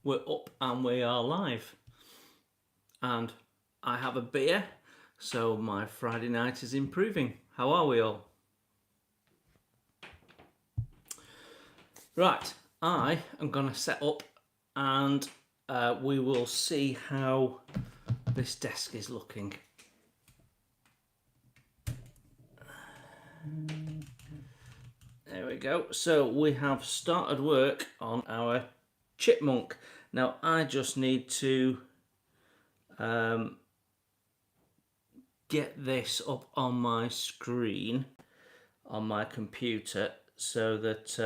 we're up and we are live. And I have a beer, so my Friday night is improving. How are we all? Right, I am going to set up and we will see how this desk is looking. There we go. So we have started work on our chipmunk. Now I just need to get this up on my screen on my computer so that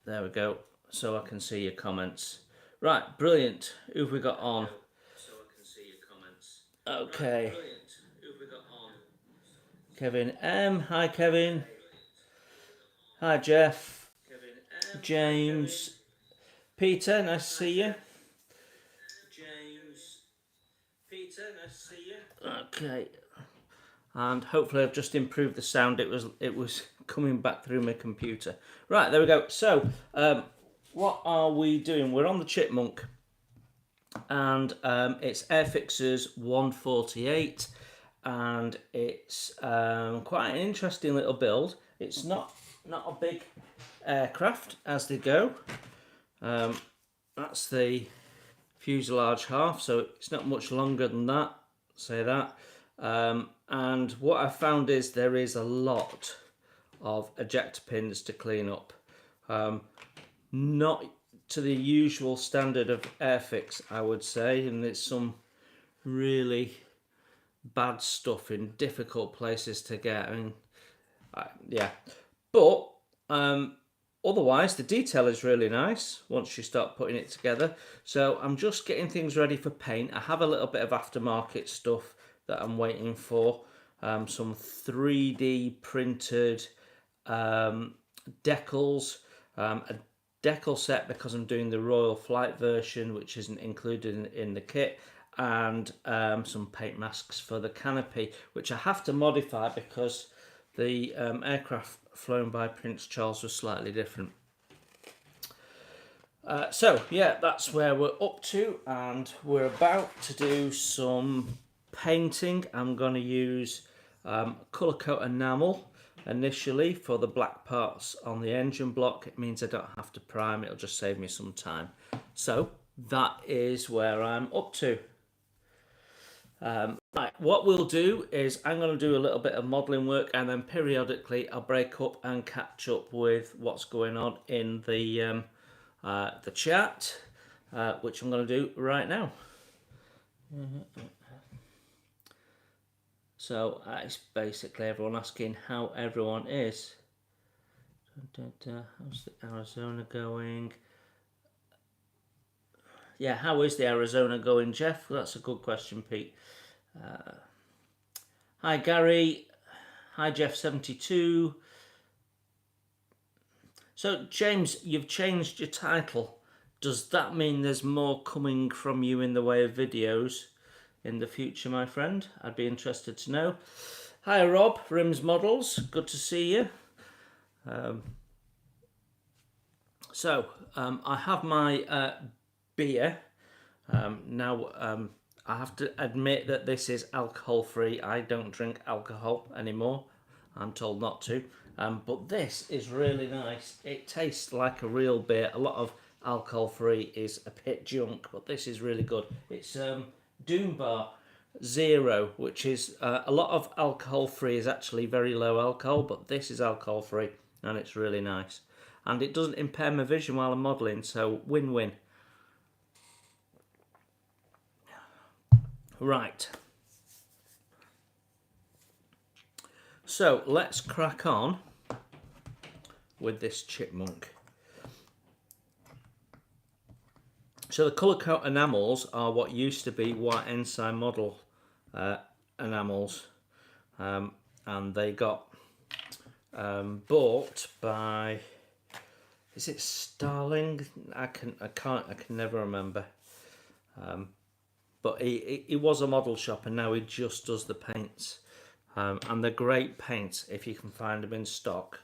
there we go, so I can see your comments. Right, brilliant. Who've we got on? So I can see your comments. Okay. Right, brilliant. Who've we got on? Kevin M. Hi, Kevin. Hi, Jeff. Kevin M. James. Peter, nice to see you. James. Peter, nice to see you. Okay. And hopefully I've just improved the sound. It was coming back through my computer. Right, there we go. So, what are we doing? We're on the chipmunk, and it's Airfixers 148, and it's quite an interesting little build. It's not a big aircraft as they go. That's the fuselage half, so it's not much longer than that. Say that. And what I found is there is a lot of ejector pins to clean up. Not to the usual standard of Airfix, I would say, and it's some really bad stuff in difficult places to get. I mean, yeah, but otherwise the detail is really nice once you start putting it together. So I'm just getting things ready for paint. I have a little bit of aftermarket stuff that I'm waiting for, some 3D printed decals, a decal set because I'm doing the Royal Flight version, which isn't included in the kit, and some paint masks for the canopy, which I have to modify because the aircraft flown by Prince Charles was slightly different. So yeah, that's where we're up to, and we're about to do some painting. I'm going to use colour coat enamel initially for the black parts on the engine block. It means I don't have to prime, it'll just save me some time. So that is where I'm up to. Right, what we'll do is I'm going to do a little bit of modelling work, and then periodically I'll break up and catch up with what's going on in the chat, which I'm going to do right now. So it's basically everyone asking how everyone is. How's the Arizona going? Yeah, how is the Arizona going, Jeff? That's a good question, Pete. Hi, Gary. Hi, Jeff72. So, James, you've changed your title. Does that mean there's more coming from you in the way of videos in the future, my friend? I'd be interested to know. Hi, Rob, Rims Models. Good to see you. I have my beer. Now, I have to admit that this is alcohol-free. I don't drink alcohol anymore. I'm told not to. But this is really nice. It tastes like a real beer. A lot of alcohol-free is a bit junk, but this is really good. It's Doom Bar Zero, which is a lot of alcohol-free is actually very low alcohol, but this is alcohol-free, and it's really nice. And it doesn't impair my vision while I'm modelling, so win-win. Right. So let's crack on with this chipmunk. So the colour coat enamels are what used to be White Ensign model enamels, and they got bought by, is it Starling? I can never remember. But he was a model shop, and now he just does the paints. and they're great paints if you can find them in stock.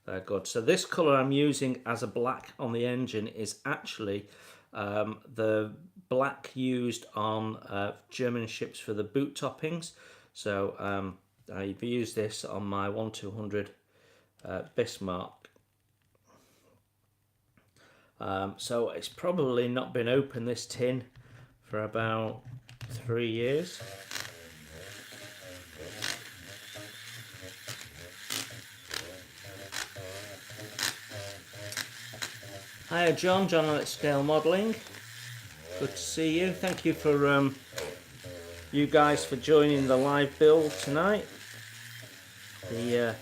They're good. So this colour I'm using as a black on the engine is actually the black used on German ships for the boot toppings. So I've used this on my 1200 Bismarck. So it's probably not been open, this tin, for about 3 years. Hiya John, John at Scale Modelling. Good to see you. Thank you for you guys for joining the live build tonight. The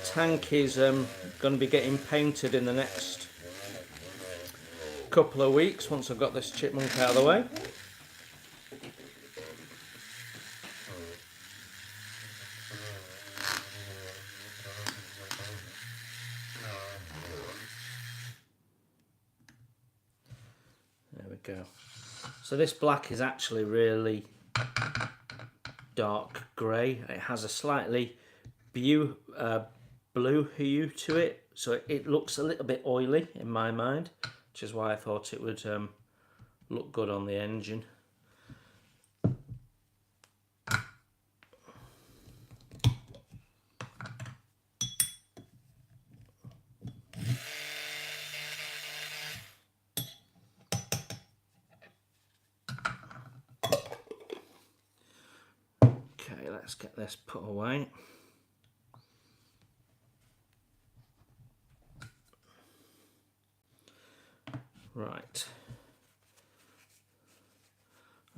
tank is going to be getting painted in the next couple of weeks once I've got this chipmunk out of the way. There we go. So this black is actually really dark grey. It has a slightly blue hue to it, so it looks a little bit oily in my mind, which is why I thought it would look good on the engine. Okay, let's get this put away. Right.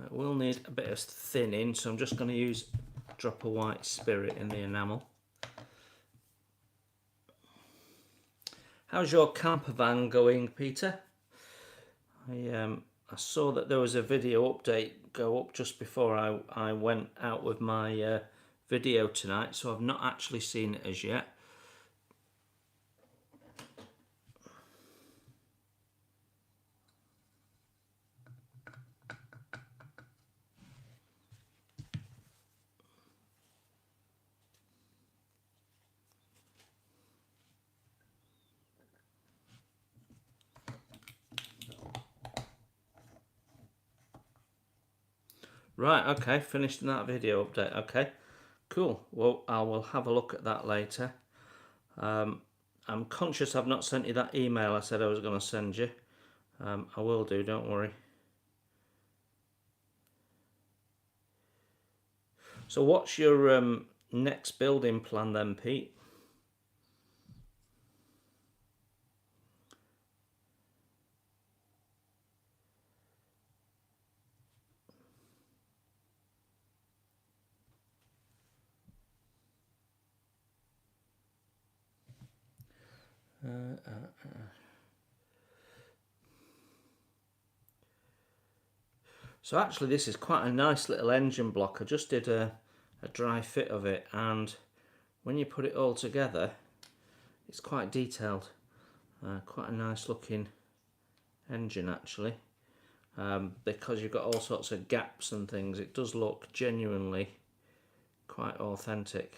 It will need a bit of thinning, so I'm just going to use a drop of white spirit in the enamel. How's your camper van going, Peter? I saw that there was a video update go up just before I went out with my video tonight, so I've not actually seen it as yet. Right, okay, finished that video update. Okay, cool. Well, I will have a look at that later. I'm conscious I've not sent you that email I said I was going to send you. I will do, don't worry. So what's your next building plan then, Pete? So actually this is quite a nice little engine block. I just did a dry fit of it, and when you put it all together it's quite detailed. Quite a nice looking engine actually, because you've got all sorts of gaps and things. It does look genuinely quite authentic.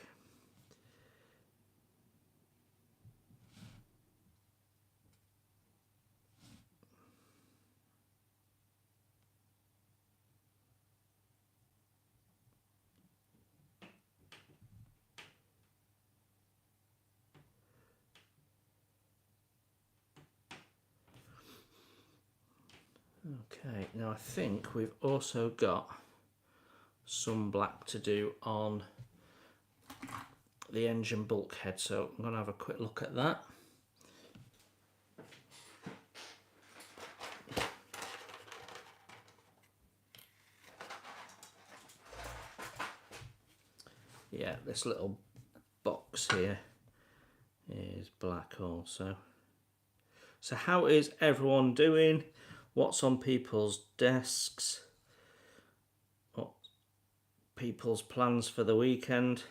Okay, now I think we've also got some black to do on the engine bulkhead, so I'm going to have a quick look at that. Yeah, this little box here is black also. So how is everyone doing? What's on people's desks? What people's plans for the weekend?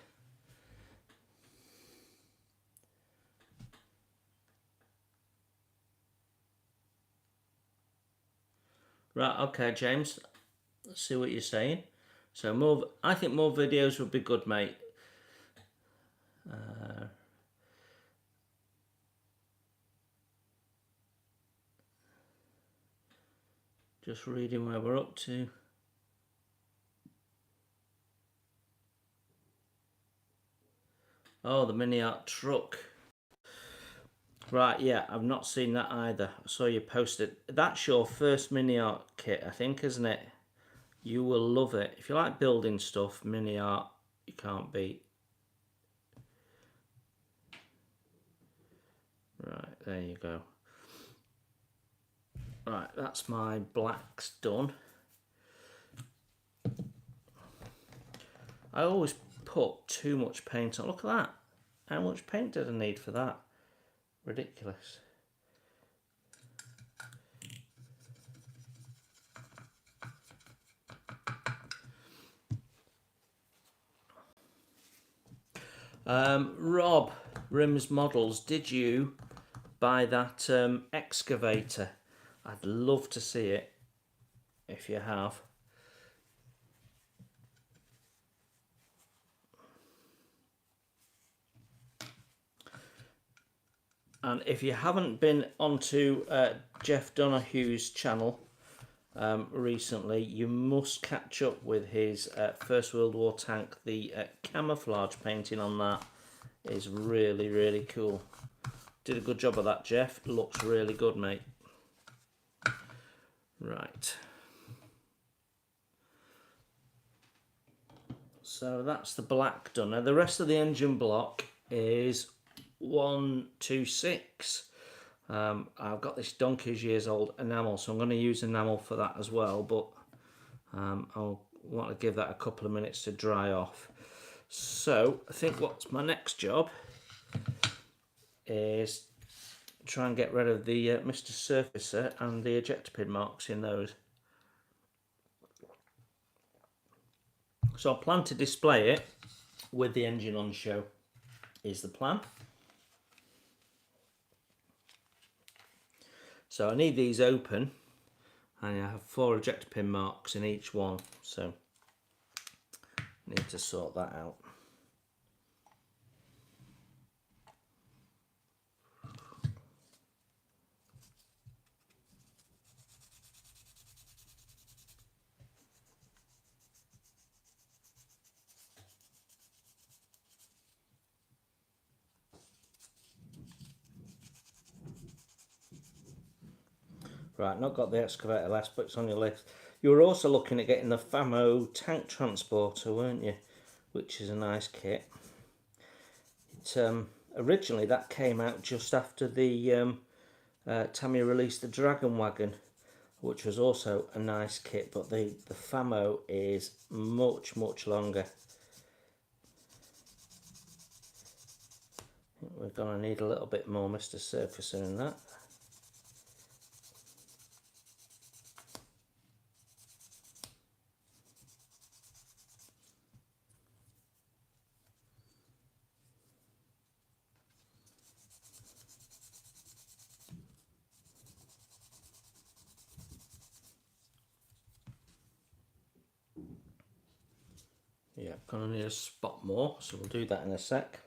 Right, okay, James, let's see what you're saying. So more, I think more videos would be good, mate. Just reading where we're up to. Oh, the mini art truck. Right, yeah, I've not seen that either. I saw you posted. That's your first mini art kit, I think, isn't it? You will love it. If you like building stuff, mini art, you can't beat. Right, there you go. Right, that's my blacks done. I always put too much paint on. Look at that. How much paint did I need for that? Ridiculous. Rob, Rims Models, did you buy that excavator? I'd love to see it if you have. And if you haven't been onto Jeff Donahue's channel recently, you must catch up with his First World War tank. The camouflage painting on that is really, really cool. Did a good job of that, Jeff. Looks really good, mate. Right. So that's the black done. Now the rest of the engine block is 126. I've got this donkey's years old enamel, so I'm going to use enamel for that as well, but I'll want to give that a couple of minutes to dry off. So I think what's my next job is try and get rid of the Mr. Surfacer and the ejector pin marks in those. So I plan to display it with the engine on show, is the plan. So I need these open, and I have 4 ejector pin marks in each one, so I need to sort that out. Right, not got the excavator last, but it's on your list. You were also looking at getting the Famo tank transporter, weren't you? Which is a nice kit. Originally that came out just after the Tammy released the Dragon Wagon, which was also a nice kit, but the Famo is much longer. I think we're going to need a little bit more Mr. Surfacer in that. Yeah, gonna need a spot more, so we'll do that in a sec.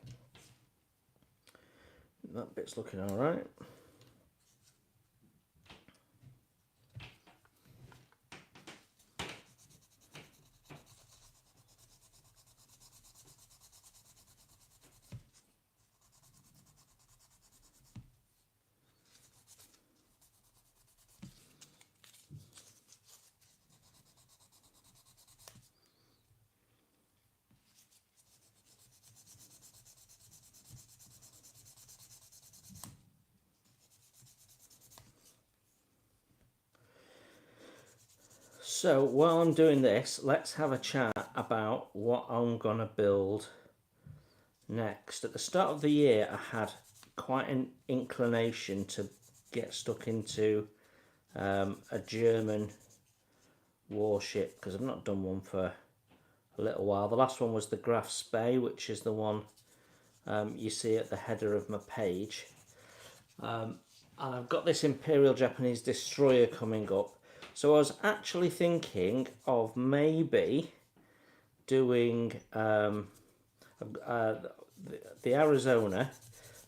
That bit's looking all right. So while I'm doing this, let's have a chat about what I'm gonna build next. At the start of the year, I had quite an inclination to get stuck into a German warship, because I've not done one for a little while. The last one was the Graf Spee, which is the one you see at the header of my page. And I've got this Imperial Japanese destroyer coming up. So I was actually thinking of maybe doing the Arizona,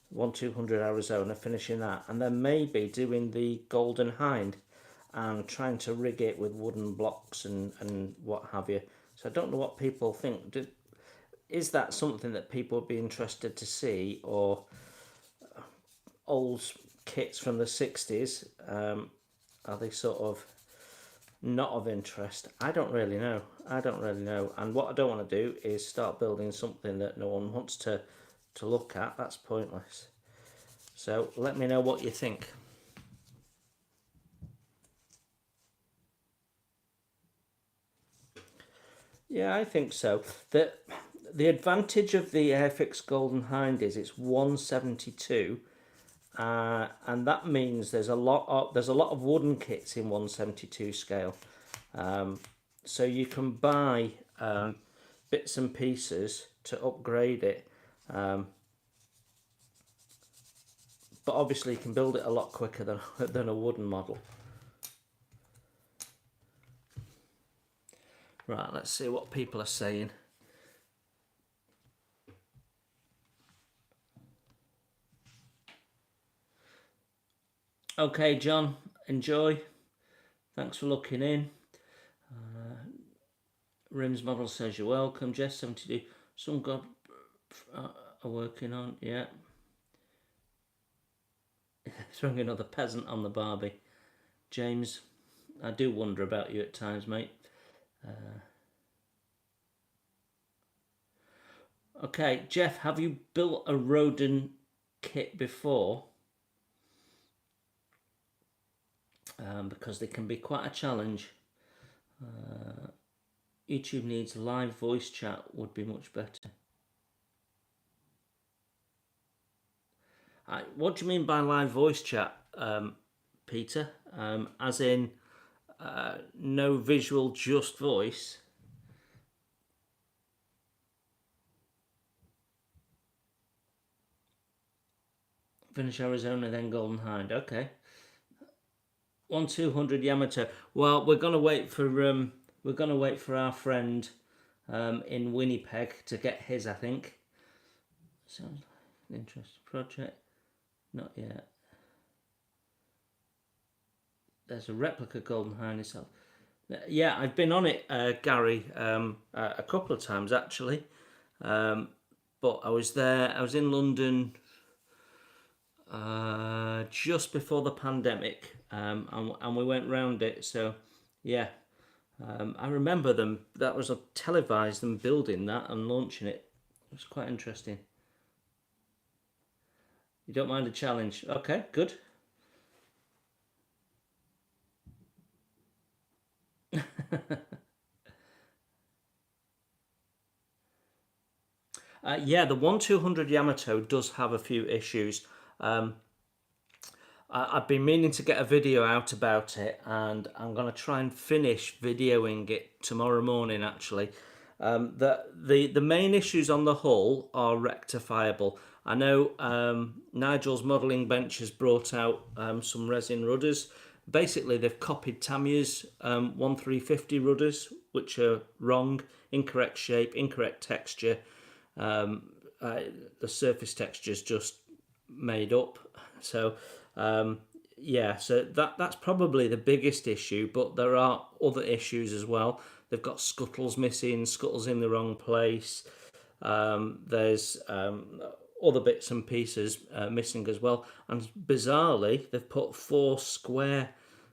1200 Arizona, finishing that, and then maybe doing the Golden Hind and trying to rig it with wooden blocks and what have you. So I don't know what people think. Is that something that people would be interested to see, or old kits from the 60s? Are they sort of not of interest? I don't really know. And what I don't want to do is start building something that no one wants to look at. That's pointless. So let me know what you think. Yeah, I think so. The advantage of the Airfix Golden Hind is it's 172, and that means there's a lot of wooden kits in 172 scale. So you can buy bits and pieces to upgrade it, but obviously you can build it a lot quicker than a wooden model. Right, let's see what people are saying. Okay, John, enjoy. Thanks for looking in. Rims model says you're welcome. Jess 72. Some God are working on. Yeah. Throwing another peasant on the Barbie. James, I do wonder about you at times, mate. Okay, Jeff, have you built a Rodin kit before? Because they can be quite a challenge. YouTube needs live voice chat, would be much better. What do you mean by live voice chat, Peter? As in no visual, just voice? Finish Arizona, then Golden Hind. Okay. 1200 Yamato. Well, we're gonna wait for our friend in Winnipeg to get his. I think. Sounds like an interesting project. Not yet. There's a replica Golden Hind itself. Yeah, I've been on it, Gary, a couple of times actually. But I was there. I was in London just before the pandemic, and we went round it. So, yeah, I remember them. That was a televised them building that and launching it. It was quite interesting. You don't mind a challenge? Okay, good. Yeah, the 1200 Yamato does have a few issues. I've been meaning to get a video out about it, and I'm going to try and finish videoing it tomorrow morning, actually. The main issues on the hull are rectifiable. I know Nigel's modelling bench has brought out some resin rudders. Basically, they've copied Tamiya's 1350 rudders, which are wrong, incorrect shape, incorrect texture. The surface texture is just made up. So yeah, so that's probably the biggest issue, but there are other issues as well. They've got scuttles missing, scuttles in the wrong place. There's other bits and pieces missing as well. And bizarrely, they've put 4 square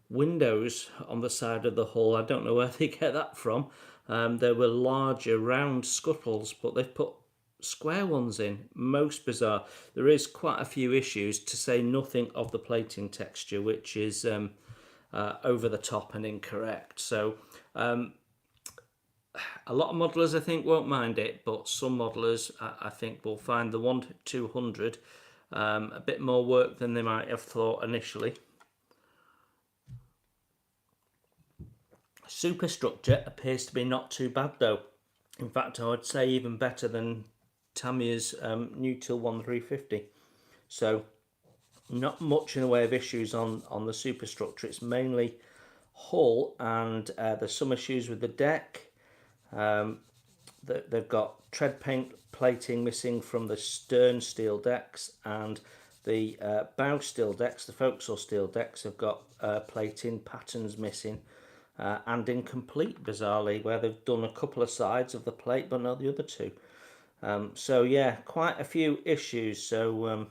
windows on the side of the hull. I don't know where they get that from. There were larger round scuttles, but they've put square ones in. Most bizarre. There is quite a few issues, to say nothing of the plating texture, which is over the top and incorrect. So a lot of modelers, I think, won't mind it, but some modelers, I think, will find the 1200 a bit more work than they might have thought initially. Superstructure appears to be not too bad, though. In fact, I would say even better than Tamiya's new Till 1350. So not much in the way of issues on the superstructure. It's mainly hull, and there's some issues with the deck. they've got tread paint plating missing from the stern steel decks, and the bow steel decks, the forecastle steel decks, have got plating patterns missing and incomplete, bizarrely, where they've done a couple of sides of the plate but not the other two. So yeah, quite a few issues. So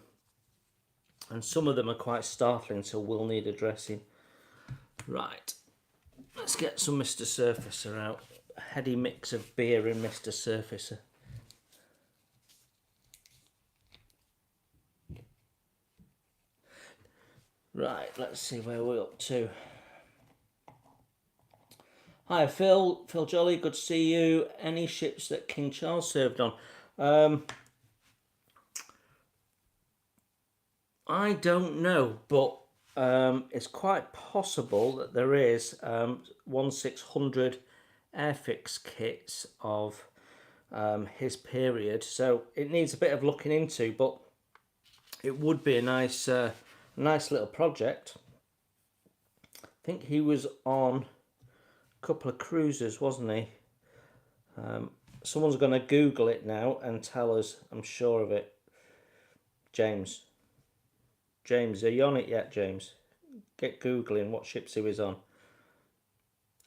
and some of them are quite startling, so will need addressing. Right, let's get some Mr. Surfacer out. A heady mix of beer and Mr. Surfacer. Right, let's see where we're up to. Hi Phil Jolly, good to see you. Any ships that King Charles served on? I don't know, but it's quite possible that there is 1600 airfix kits of his period, so it needs a bit of looking into, but it would be a nice little project. I think he was on a couple of cruises, wasn't he? Someone's going to Google it now and tell us, I'm sure of it. James, are you on it yet, James? Get Googling what ships he was on.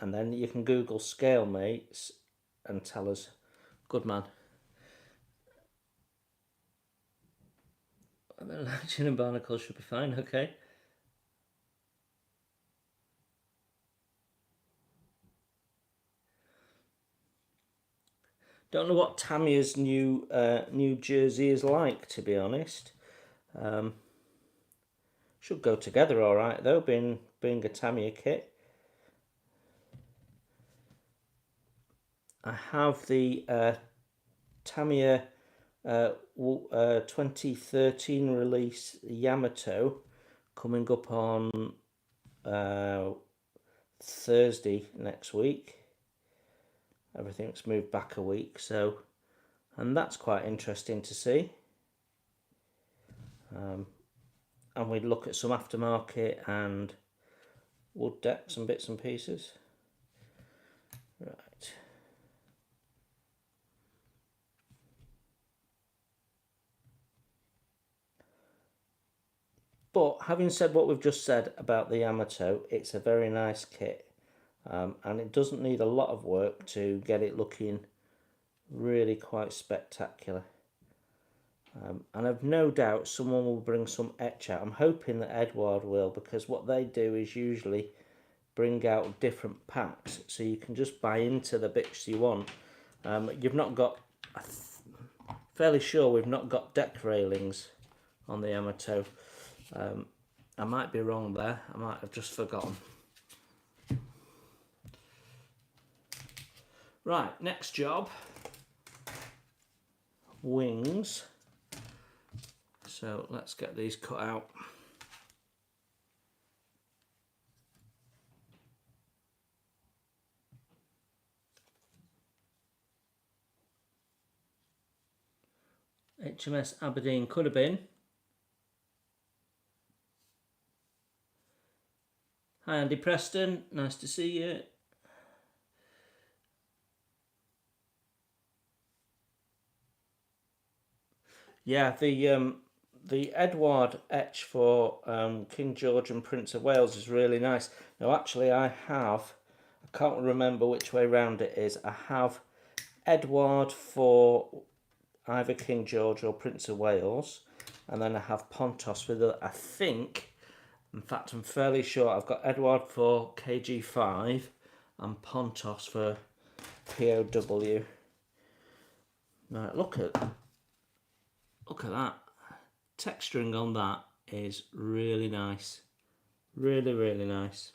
And then you can Google scale mates and tell us. Good man. The Legend and barnacles should be fine, okay. Don't know what Tamiya's new jersey is like, to be honest. Should go together all right though, being a Tamiya kit. I have the Tamiya 2013 release Yamato coming up on Thursday next week. Everything's moved back a week, so, and that's quite interesting to see. And we'd look at some aftermarket and wood decks and bits and pieces. Right. But having said what we've just said about the Yamato, it's a very nice kit. And it doesn't need a lot of work to get it looking really quite spectacular. And I've no doubt someone will bring some etch out. I'm hoping that Edward will, because what they do is usually bring out different packs, so you can just buy into the bits you want. You've not got, fairly sure we've not got deck railings on the Yamato. I might be wrong there, I might have just forgotten. Right, next job, wings. So let's get these cut out. HMS Aberdeen could have been. Hi Andy Preston, nice to see you. Yeah, the Edward etch for King George and Prince of Wales is really nice. Now actually I can't remember which way round it is. I have Edward for either King George or Prince of Wales, and then I have Pontos with it. I think, in fact I'm fairly sure I've got Edward for KG5 and Pontos for POW. Right, look at that. Texturing on that is really nice. Really, really nice.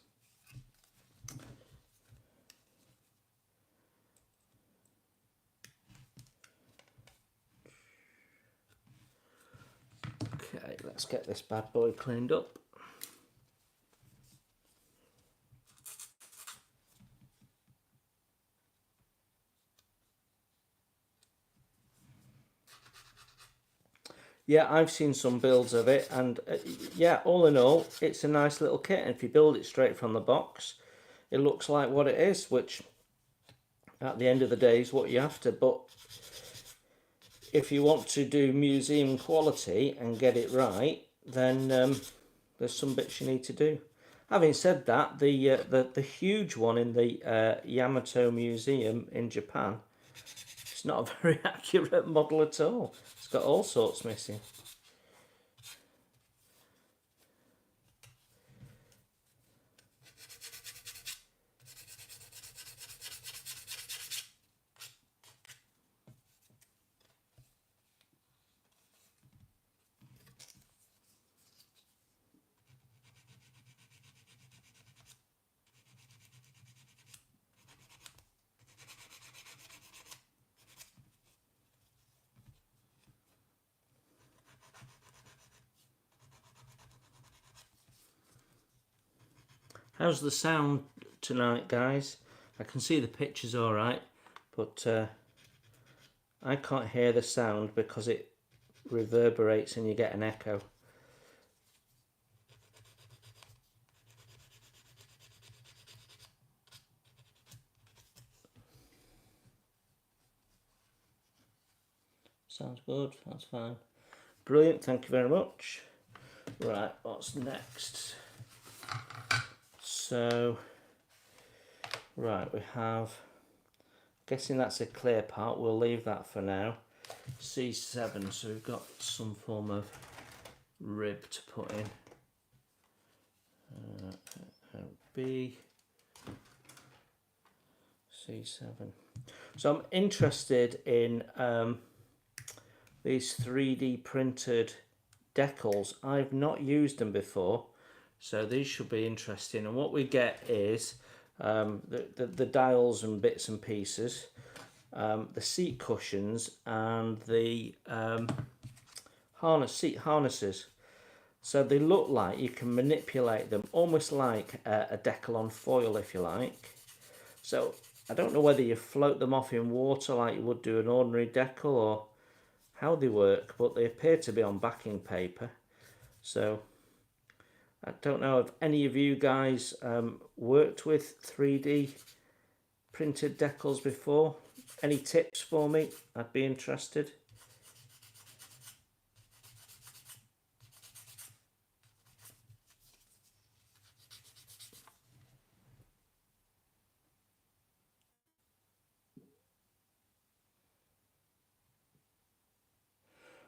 Okay, let's get this bad boy cleaned up. Yeah, I've seen some builds of it, and yeah, all in all, it's a nice little kit. And if you build it straight from the box, it looks like what it is, which at the end of the day is what you're after. But if you want to do museum quality and get it right, then there's some bits you need to do. Having said that, the huge one in the Yamato Museum in Japan, it's not a very accurate model at all. It's got all sorts missing. How's the sound tonight, guys? I can see the pictures all right, but I can't hear the sound because it reverberates and you get an echo. Sounds good, that's fine. Brilliant, thank you very much. Right, what's next? So, right, we have, guessing that's a clear part, we'll leave that for now. C7, so we've got some form of rib to put in. B, C7. So I'm interested in these 3D printed decals. I've not used them before, so these should be interesting. And what we get is the dials and bits and pieces, the seat cushions, and the seat harnesses. So they look like you can manipulate them, almost like a decal on foil, if you like. So I don't know whether you float them off in water like you would do an ordinary decal, or how they work, but they appear to be on backing paper. So I don't know if any of you guys worked with 3D printed decals before. Any tips for me? I'd be interested.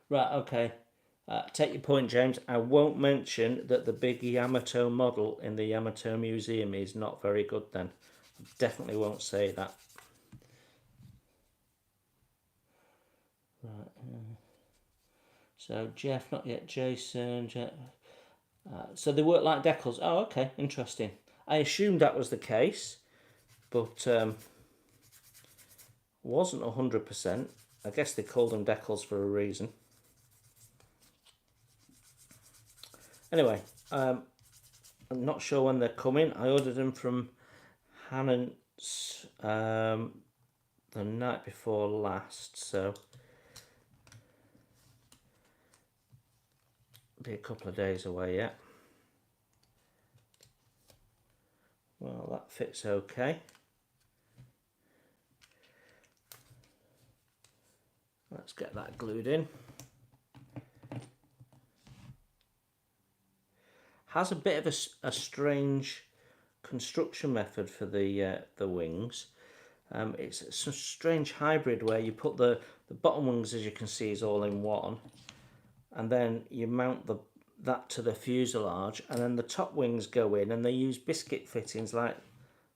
Right, okay. Take your point, James. I won't mention that the big Yamato model in the Yamato Museum is not very good then. I definitely won't say that. Right. So Jeff, not yet Jason. Jeff. So they work like decals. Oh, okay, interesting. I assumed that was the case, but wasn't 100%. I guess they called them decals for a reason. Anyway, I'm not sure when they're coming. I ordered them from Hannon's the night before last, so be a couple of days away yet. Well, that fits okay. Let's get that glued in. Has a bit of a strange construction method for the wings. It's a strange hybrid where you put the bottom wings, as you can see, is all in one, and then you mount that to the fuselage, and then the top wings go in, and they use biscuit fittings like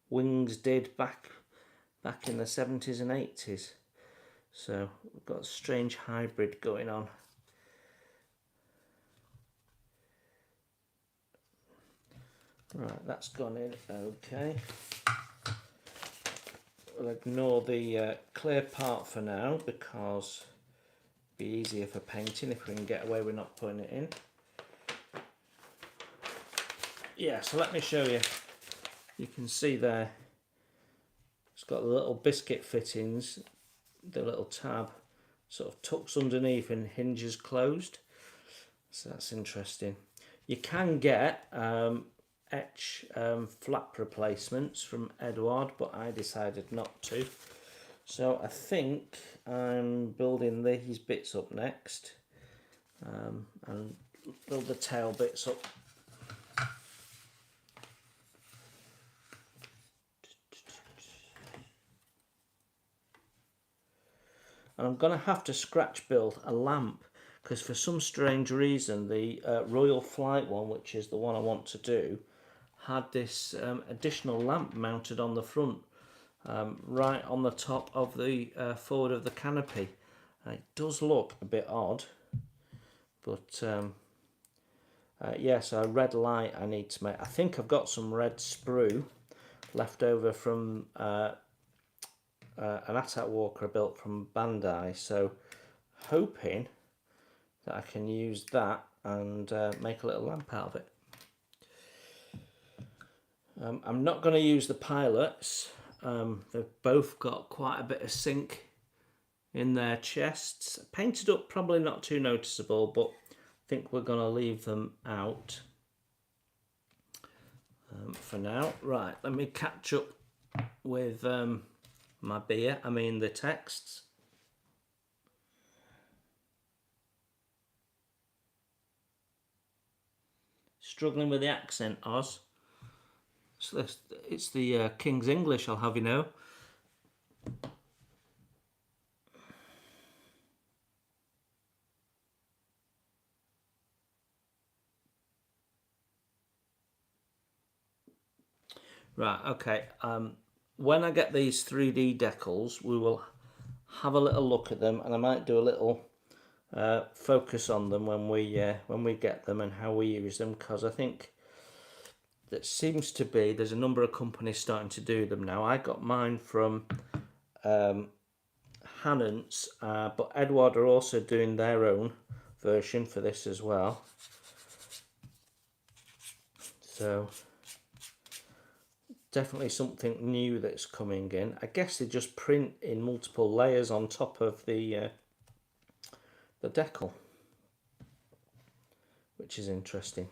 wings did back in the 70s and 80s. So we've got a strange hybrid going on. Right, that's gone in okay. We'll ignore the clear part for now because it'll be easier for painting if we can get away with not putting it in. Yeah, so let me show you. You can see there, it's got the little biscuit fittings, the little tab sort of tucks underneath and hinges closed. So that's interesting. You can get etch flap replacements from Edward, but I decided not to. So I think I'm building these bits up next, and build the tail bits up. And I'm going to have to scratch build a lamp, because for some strange reason the Royal Flight one, which is the one I want to do, had this additional lamp mounted on the front, right on the top of the forward of the canopy. It does look a bit odd, but yeah, so a red light I need to make. I think I've got some red sprue left over from an ATAT walker I built from Bandai, so hoping that I can use that and make a little lamp out of it. I'm not going to use the pilots. They've both got quite a bit of sink in their chests. Painted up, probably not too noticeable, but I think we're going to leave them out for now. Right, let me catch up with my beer, I mean the texts. Struggling with the accent, Oz. So it's the King's English, I'll have you know. Right, okay. When I get these 3D decals, we will have a little look at them, and I might do a little focus on them when we get them and how we use them, because I think that seems to be there's a number of companies starting to do them now. I got mine from Hannants, but Edward are also doing their own version for this as well. So definitely something new that's coming in. I guess they just print in multiple layers on top of the decal, which is interesting.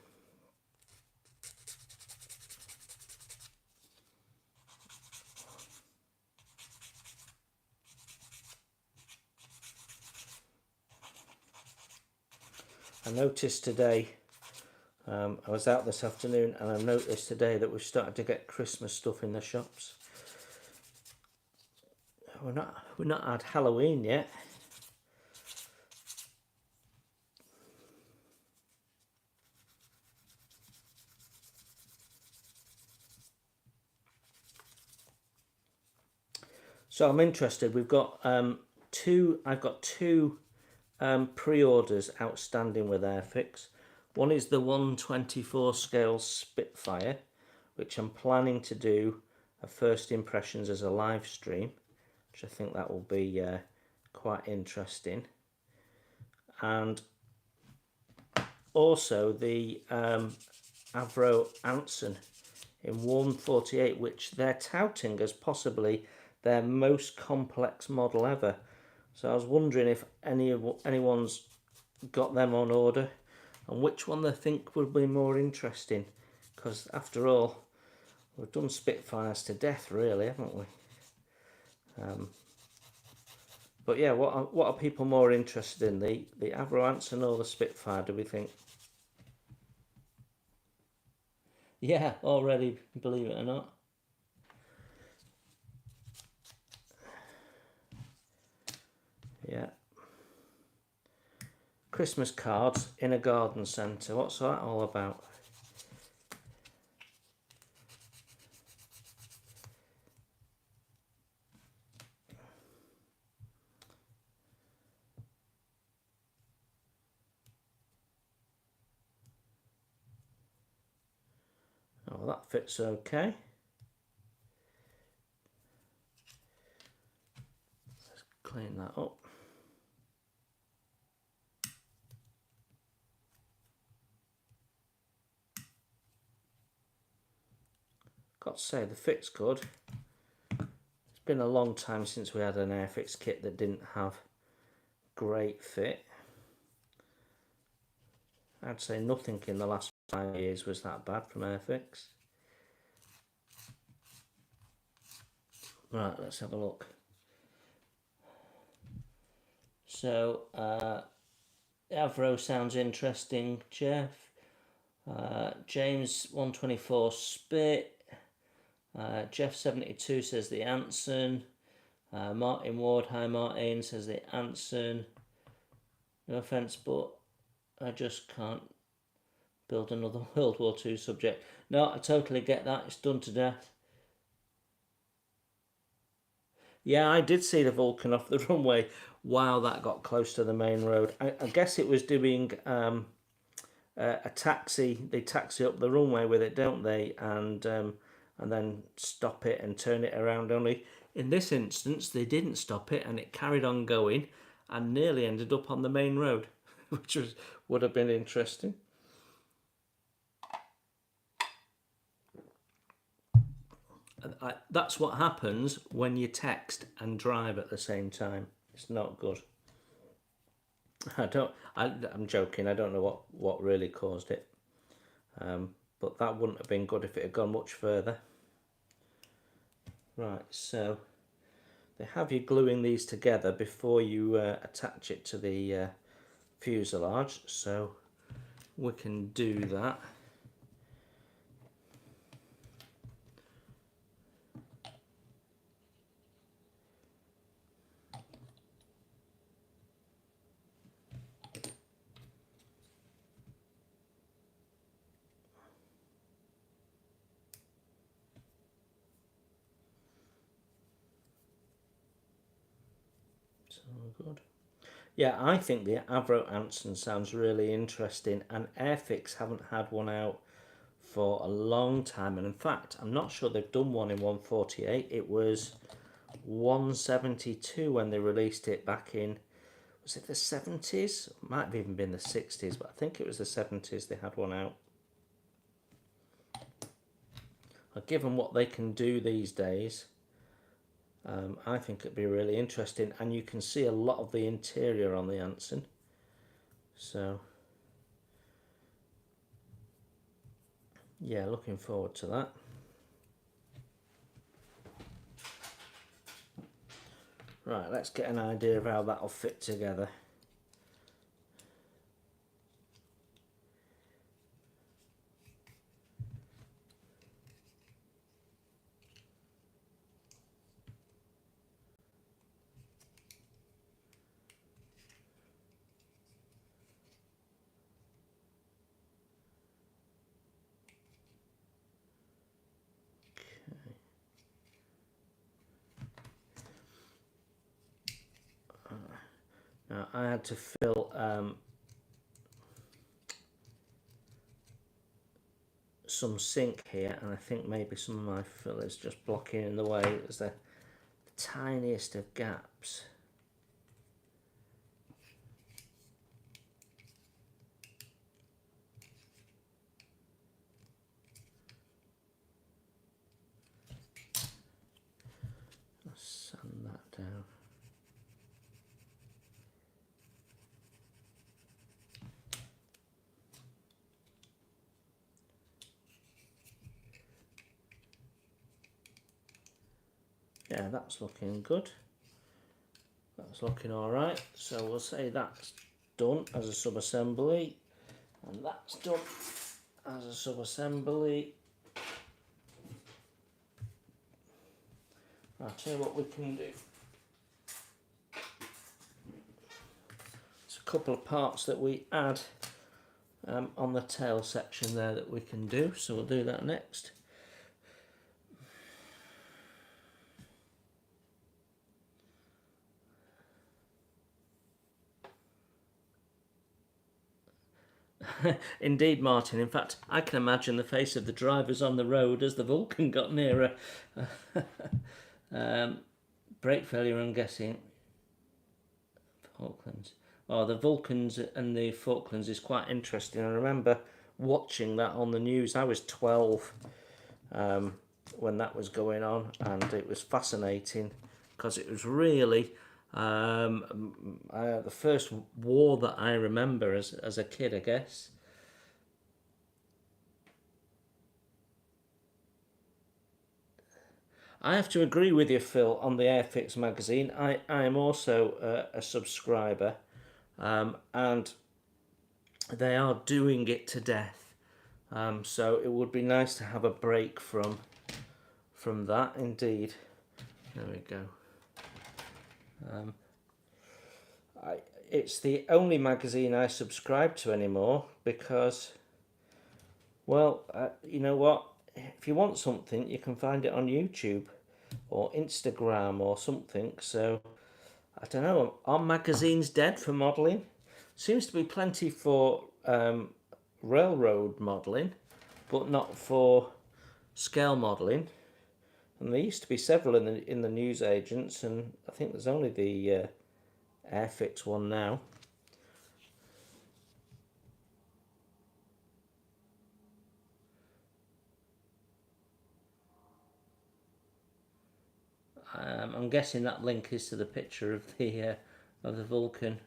I noticed today, I was out this afternoon, and I noticed today that we've started to get Christmas stuff in the shops. We're not had Halloween yet. So I'm interested. We've got I've got two pre-orders outstanding with Airfix. One is the 1/24 scale Spitfire, which I'm planning to do a first impressions as a live stream, which I think that will be quite interesting. And also the Avro Anson in 1/48, which they're touting as possibly their most complex model ever. So I was wondering if anyone's got them on order and which one they think would be more interesting, because after all, we've done Spitfires to death, really, haven't we? But yeah, what are people more interested in, the Avro Anson or the Spitfire, do we think? Yeah, already, believe it or not. Yeah. Christmas cards in a garden centre. What's that all about? Oh, that fits okay. Let's clean that up. Got to say, the fit's good. It's been a long time since we had an Airfix kit that didn't have great fit. I'd say nothing in the last 5 years was that bad from Airfix. Right, let's have a look. So Avro sounds interesting, Jeff. James 124 Spit. Jeff 72 says the Anson. Martin Ward, hi Martin, says the Anson. No offence, but I just can't build another World War II subject. No, I totally get that. It's done to death. Yeah, I did see the Vulcan off the runway while that got close to the main road. I guess it was doing a taxi. They taxi up the runway with it, don't they? And then stop it and turn it around. Only in this instance, they didn't stop it, and it carried on going, and nearly ended up on the main road, which would have been interesting. That's what happens when you text and drive at the same time. It's not good. I'm joking. I don't know what really caused it. But that wouldn't have been good if it had gone much further. Right, so they have you gluing these together before you attach it to the fuselage. So we can do that. Good. Yeah, I think the Avro Anson sounds really interesting, and Airfix haven't had one out for a long time, and in fact I'm not sure they've done one in 148. It was 172 when they released it back in, was it the 70s? Might have even been the 60s, but I think it was the 70s they had one out. Given what they can do these days, I think it'd be really interesting, and you can see a lot of the interior on the Anson. So yeah, looking forward to that. Right, let's get an idea of how that'll fit together. Now I had to fill some sink here, and I think maybe some of my fill is just blocking in the way. There's the tiniest of gaps. Let's sand that down. Yeah, that's looking good. That's looking all right. So we'll say that's done as a sub-assembly, and that's done as a sub-assembly. I'll tell you what we can do. There's a couple of parts that we add on the tail section there that we can do, so we'll do that next. Indeed, Martin. In fact, I can imagine the face of the drivers on the road as the Vulcan got nearer. Brake failure, I'm guessing. Falklands. Oh, the Vulcans and the Falklands is quite interesting. I remember watching that on the news. I was 12 when that was going on, and it was fascinating because it was really the first war that I remember as a kid, I guess. I have to agree with you, Phil, on the Airfix magazine. I am also a subscriber, and they are doing it to death. So it would be nice to have a break from that, indeed. There we go. It's the only magazine I subscribe to anymore because, well, you know what? If you want something, you can find it on YouTube or Instagram or something. So, I don't know. Are magazines dead for modelling? Seems to be plenty for railroad modelling, but not for scale modelling. And there used to be several in the news agents, and I think there's only the Airfix one now. I'm guessing that link is to the picture of the Vulcan.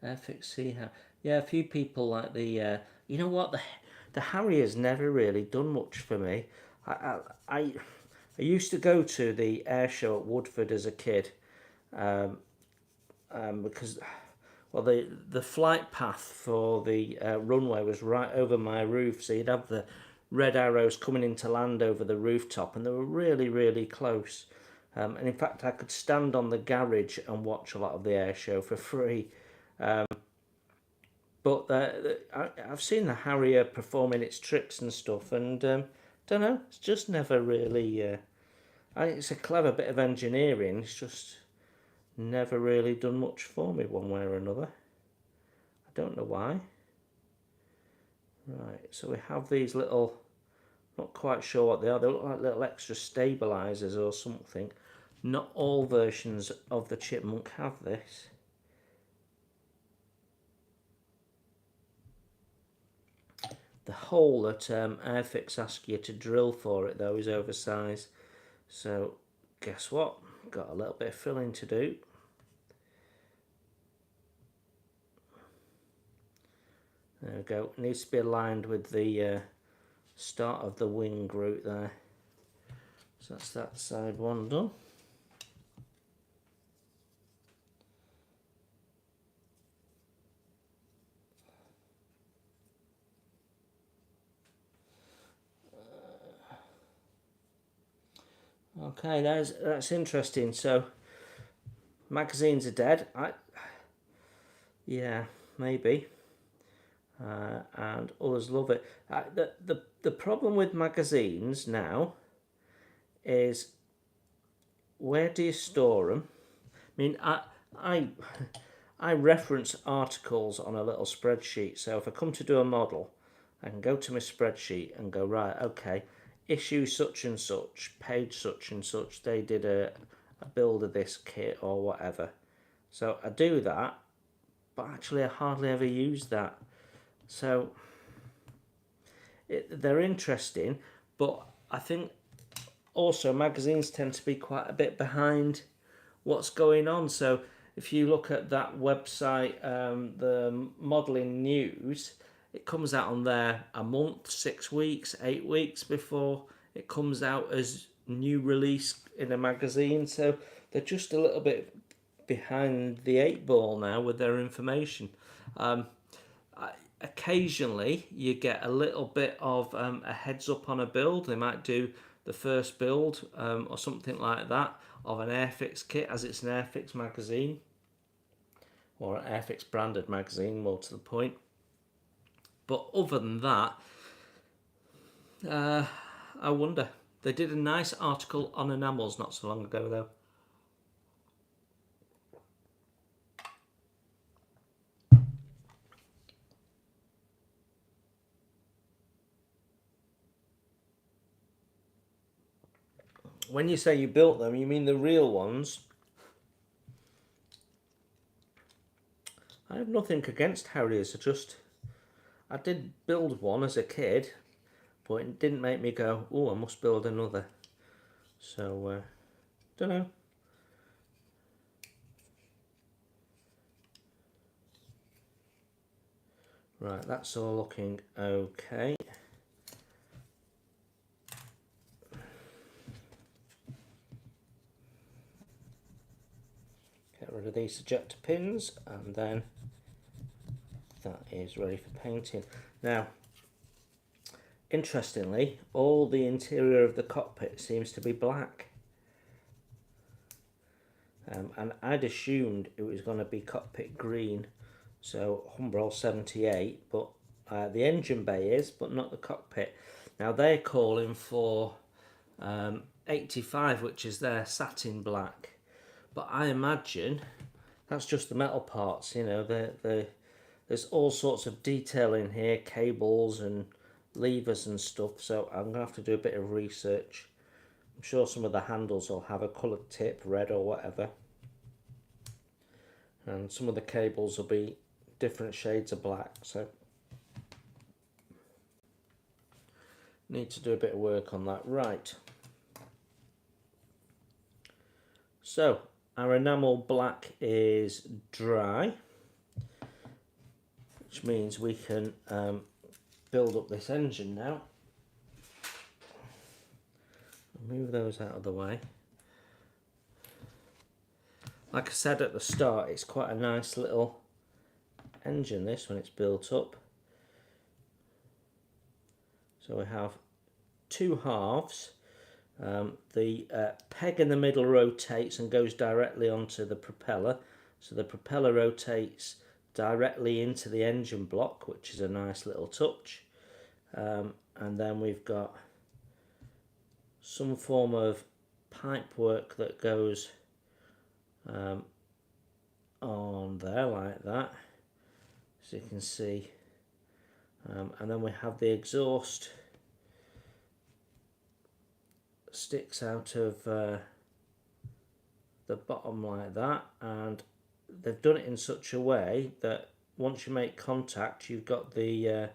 Airfix Sea Harrier. Yeah, a few people like the. You know what, the Harrier's never really done much for me. I used to go to the air show at Woodford as a kid, because, well, the flight path for the runway was right over my roof, so you'd have the red arrows coming into land over the rooftop, and they were really, really close. And in fact, I could stand on the garage and watch a lot of the air show for free. But I've seen the Harrier performing its tricks and stuff, and don't know, it's just never really. I think it's a clever bit of engineering. It's just never really done much for me one way or another. I don't know why. Right, so we have these little, not quite sure what they are. They look like little extra stabilizers or something. Not all versions of the Chipmunk have this. The hole that Airfix asks you to drill for it, though, is oversized. So, guess what? Got a little bit of filling to do. There we go. It needs to be aligned with the start of the wing route there. So that's that side one done. Okay, that's interesting. So magazines are dead. Yeah, maybe. And others love it. The problem with magazines now is, where do you store them? I mean, I reference articles on a little spreadsheet. So if I come to do a model, I can go to my spreadsheet and go, right, okay, issue such and such, page such and such, they did a build of this kit or whatever. So I do that, but actually I hardly ever use that. So they're interesting, but I think also magazines tend to be quite a bit behind what's going on. So if you look at that website, the Modelling News, it comes out on there a month, 6 weeks, 8 weeks before it comes out as new release in a magazine. So they're just a little bit behind the 8 ball now with their information. Occasionally you get a little bit of a heads up on a build. They might do the first build or something like that of an Airfix kit, as it's an Airfix magazine or an Airfix branded magazine, more to the point. But other than that, I wonder. They did a nice article on enamels not so long ago, though. When you say you built them, you mean the real ones? I have nothing against Harriers. I did build one as a kid, but it didn't make me go, oh, I must build another. So, don't know. Right, that's all looking okay. Get rid of these ejector pins, and then that is ready for painting. Now, interestingly, all the interior of the cockpit seems to be black. And I'd assumed it was going to be cockpit green, so Humbrol 78, but the engine bay is, but not the cockpit. Now they're calling for 85, which is their satin black, but I imagine that's just the metal parts. You know, there's all sorts of detail in here, cables and levers and stuff, so I'm going to have to do a bit of research. I'm sure some of the handles will have a coloured tip, red or whatever. And some of the cables will be different shades of black, so need to do a bit of work on that. Right. So our enamel black is dry, which means we can build up this engine now. Move those out of the way. Like I said at the start, it's quite a nice little engine, this, when it's built up. So we have two halves. The peg in the middle rotates and goes directly onto the propeller. So the propeller rotates directly into the engine block, which is a nice little touch. And then we've got some form of pipe work that goes on there like that, as you can see, and then we have the exhaust sticks out of the bottom like that, and they've done it in such a way that once you make contact you've got the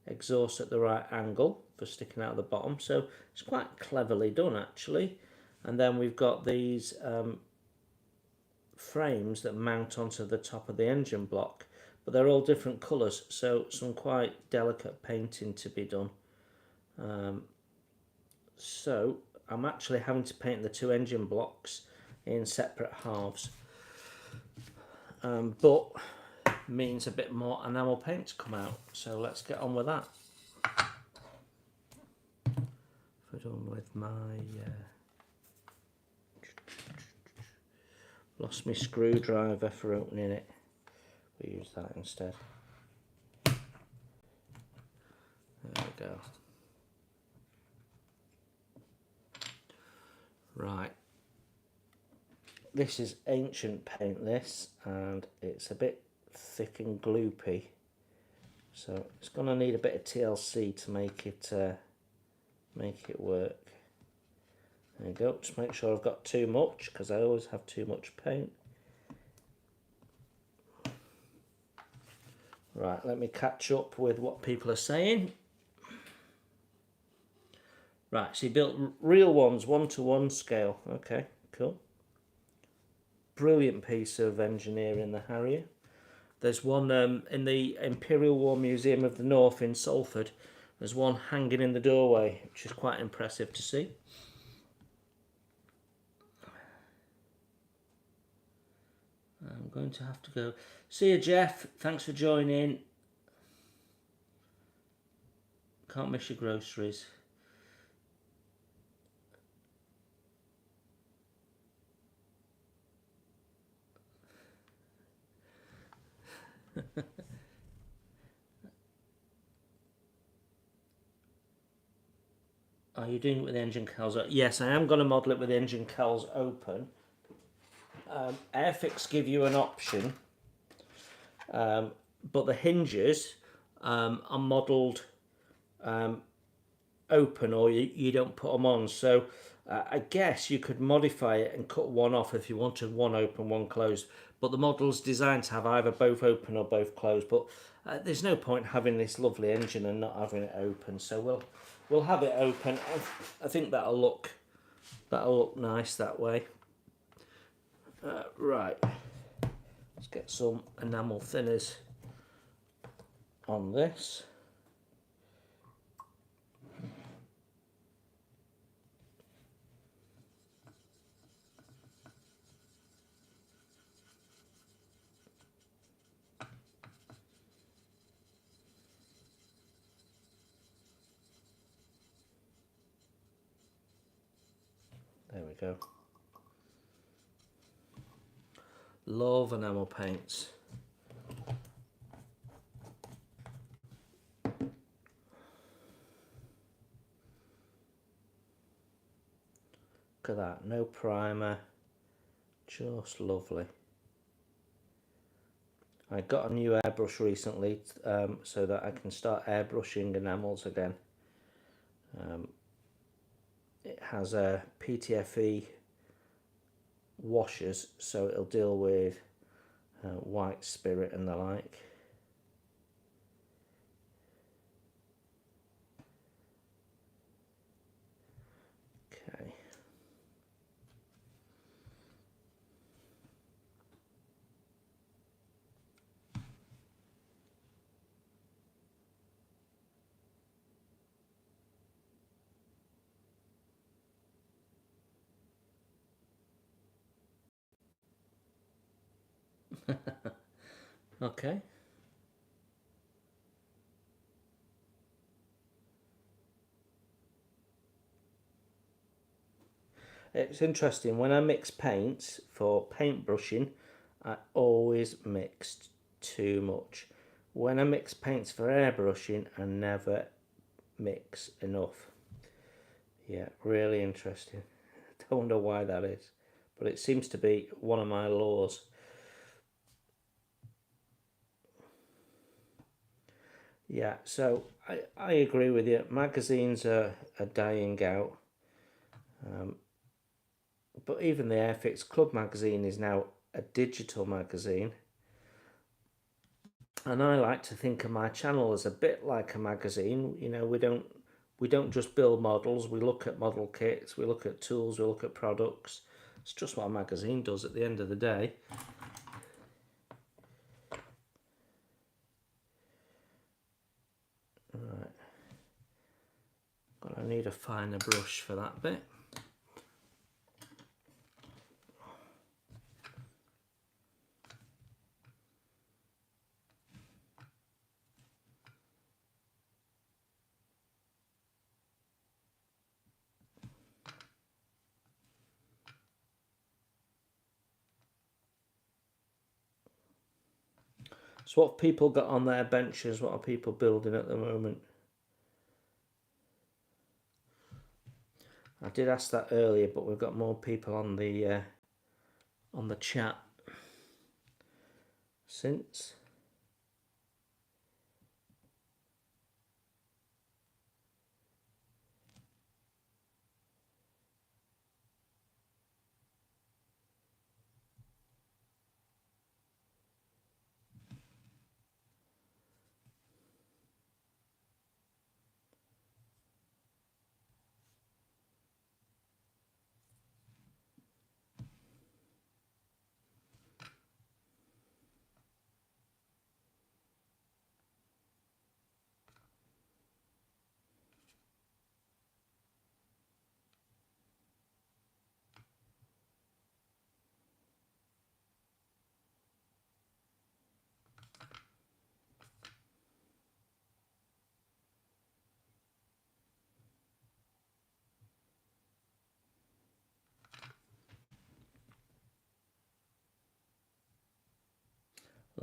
exhaust at the right angle for sticking out of the bottom, so it's quite cleverly done actually. And then we've got these frames that mount onto the top of the engine block, but they're all different colours, so some quite delicate painting to be done. So I'm actually having to paint the two engine blocks in separate halves, but means a bit more enamel paint to come out, so let's get on with that. We're done with my lost my screwdriver for opening it. We'll use that instead. There we go. Right. This is ancient paint, this, and it's a bit thick and gloopy. So it's going to need a bit of TLC to make it work. There you go. Just make sure I've got too much, because I always have too much paint. Right, let me catch up with what people are saying. Right, so you built real ones, 1:1 scale. Okay, cool. Brilliant piece of engineering, the Harrier. There's one in the Imperial War Museum of the North in Salford. There's one hanging in the doorway, which is quite impressive to see. I'm going to have to go. See you, Jeff. Thanks for joining. Can't miss your groceries. Are you doing it with the engine cowls open? Yes, I am going to model it with the engine cowls open. Airfix give you an option, but the hinges are modelled open, or you don't put them on. So I guess you could modify it and cut one off if you wanted one open, one closed. But the model's designed to have either both open or both closed. But there's no point having this lovely engine and not having it open. So we'll have it open. I think that'll look nice that way. Right, let's get some enamel thinners on this. There we go. Love enamel paints. Look at that, no primer, just lovely. I got a new airbrush recently so that I can start airbrushing enamels again. It has a PTFE washers, so it'll deal with white spirit and the like. Okay. Okay. It's interesting, when I mix paints for paintbrushing, I always mixed too much. When I mix paints for airbrushing, I never mix enough. Yeah, really interesting. I don't know why that is, but it seems to be one of my laws. Yeah, so I agree with you. Magazines are dying out. But even the Airfix Club magazine is now a digital magazine. And I like to think of my channel as a bit like a magazine. You know, we don't just build models, we look at model kits, we look at tools, we look at products. It's just what a magazine does at the end of the day. Right. But I need a finer brush for that bit. So what have people got on their benches? What are people building at the moment? I did ask that earlier, but we've got more people on the chat since.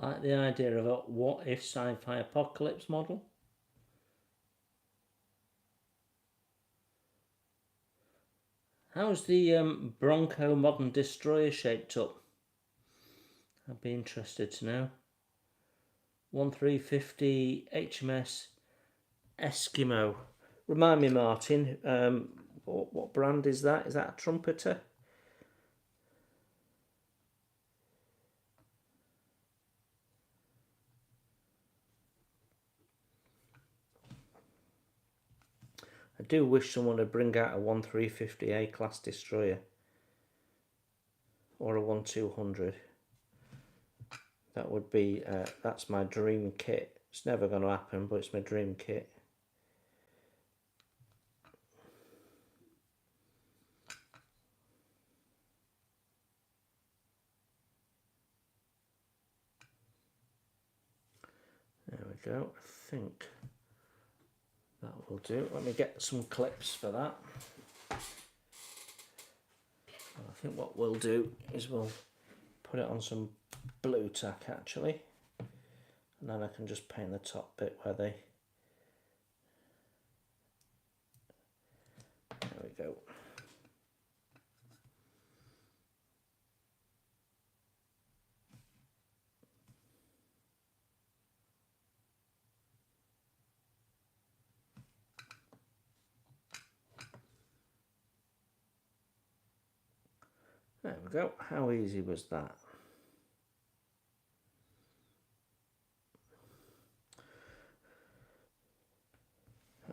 Like the idea of a what if sci-fi apocalypse model. How's the Bronco Modern Destroyer shaped up? I'd be interested to know. 1350 HMS Eskimo. Remind me, Martin, what brand is that? Is that a trumpeter? I do wish someone would bring out a 1350 A-class destroyer. Or a 1200. That would be, that's my dream kit. It's never going to happen, but it's my dream kit. There we go. I think that will do. Let me get some clips for that. I think what we'll do is we'll put it on some blue tack actually, and then I can just paint the top bit where they... There we go. There we go. How easy was that?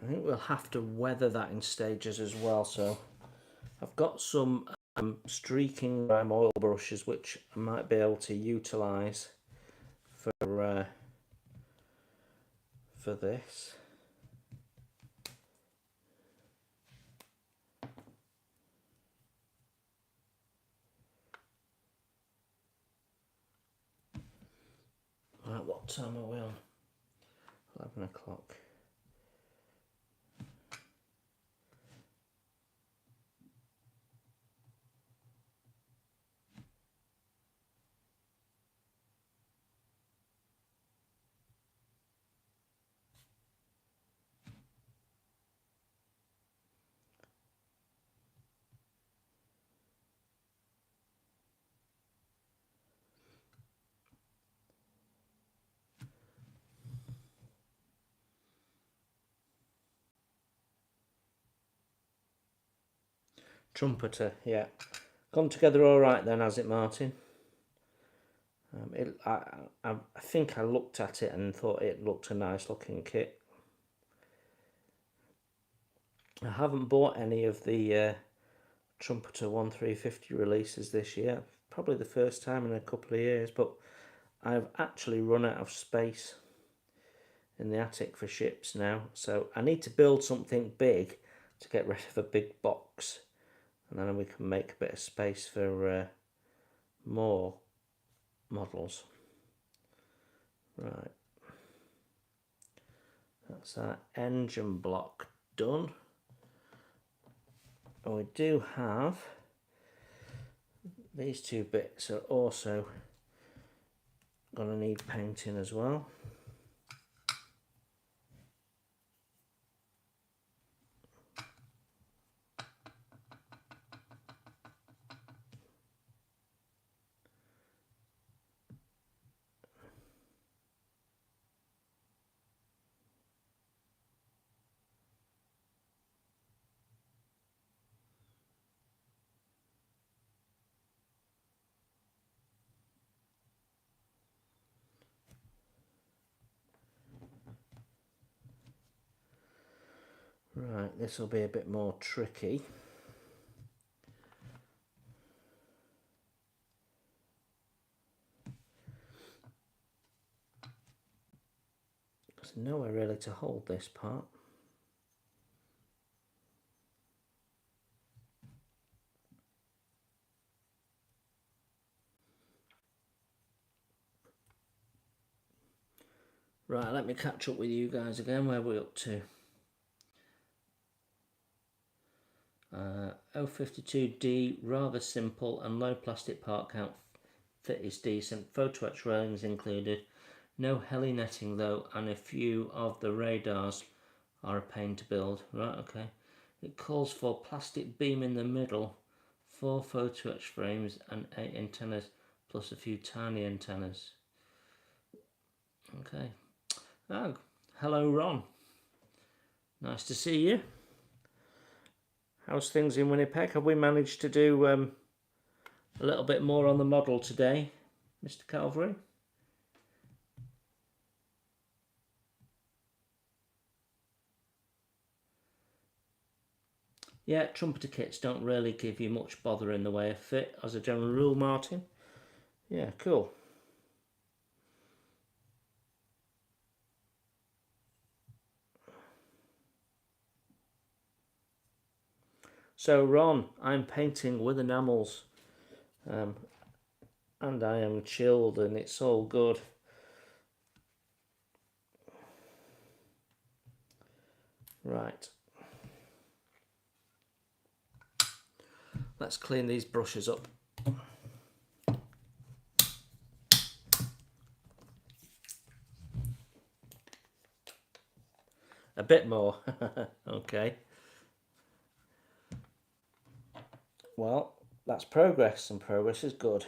I think we'll have to weather that in stages as well. So I've got some streaking rime oil brushes which I might be able to utilise for this. Right, what time are we on? 11 o'clock. Trumpeter, yeah. Gone together all right then, has it, Martin? I think I looked at it and thought it looked a nice looking kit. I haven't bought any of the Trumpeter 1350 releases this year. Probably the first time in a couple of years, but I've actually run out of space in the attic for ships now. So I need to build something big to get rid of a big box. And then we can make a bit of space for more models. Right. That's our engine block done. And we do have these two bits are also going to need painting as well. Right, this will be a bit more tricky. There's nowhere really to hold this part. Right, let me catch up with you guys again. Where are we up to? 052D, rather simple and low plastic part count. Fit is decent. Photo etch railings included. No heli netting though, and a few of the radars are a pain to build. Right, okay. It calls for plastic beam in the middle, 4 photo etch frames and 8 antennas, plus a few tiny antennas. Okay. Oh, hello Ron. Nice to see you. How's things in Winnipeg? Have we managed to do a little bit more on the model today, Mr. Calvary? Yeah, trumpeter kits don't really give you much bother in the way of fit as a general rule, Martin. Yeah, cool. So Ron, I'm painting with enamels, and I am chilled and it's all good. Right. Let's clean these brushes up. A bit more. Okay. Well, that's progress, and progress is good.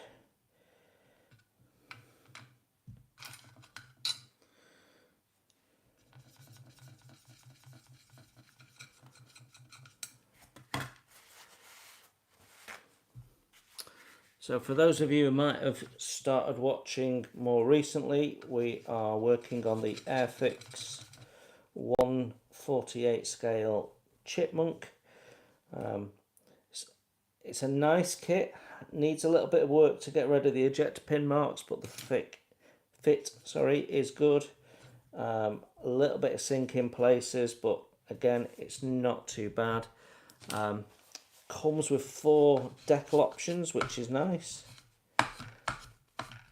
So for those of you who might have started watching more recently, we are working on the Airfix 1/48 scale Chipmunk. It's a nice kit, needs a little bit of work to get rid of the ejector pin marks, but the fit is good. A little bit of sink in places, but again, it's not too bad. Comes with 4 decal options, which is nice.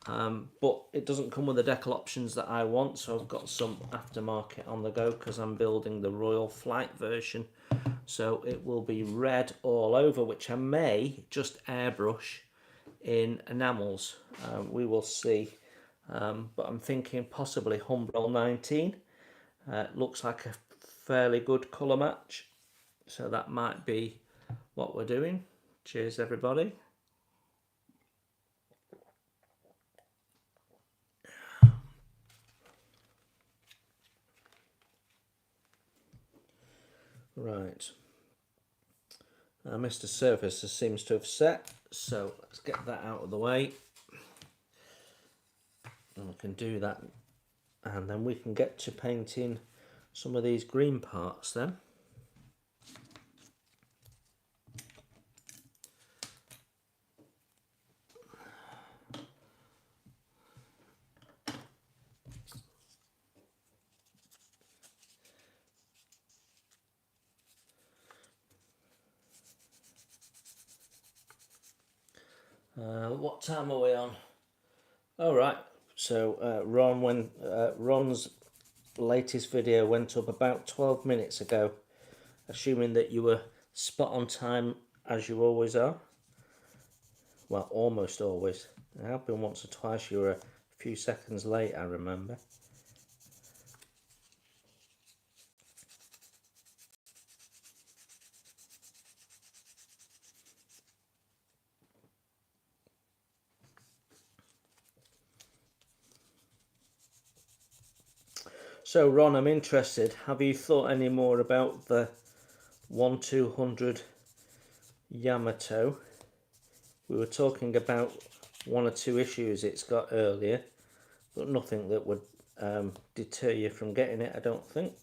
But it doesn't come with the decal options that I want, so I've got some aftermarket on the go because I'm building the Royal Flight version. So it will be red all over, which I may just airbrush in enamels. We will see. But I'm thinking possibly Humbrol 19. Looks like a fairly good colour match. So that might be what we're doing. Cheers, everybody. Right. Mr. Surface seems to have set, so let's get that out of the way. And we can do that, and then we can get to painting some of these green parts then. What time are we on? All right. So Ron's latest video went up about 12 minutes ago, assuming that you were spot on time as you always are. Well, almost always. There have been once or twice you were a few seconds late, I remember. So Ron, I'm interested. Have you thought any more about the 1/200 Yamato? We were talking about 1 or 2 issues it's got earlier, but nothing that would deter you from getting it, I don't think.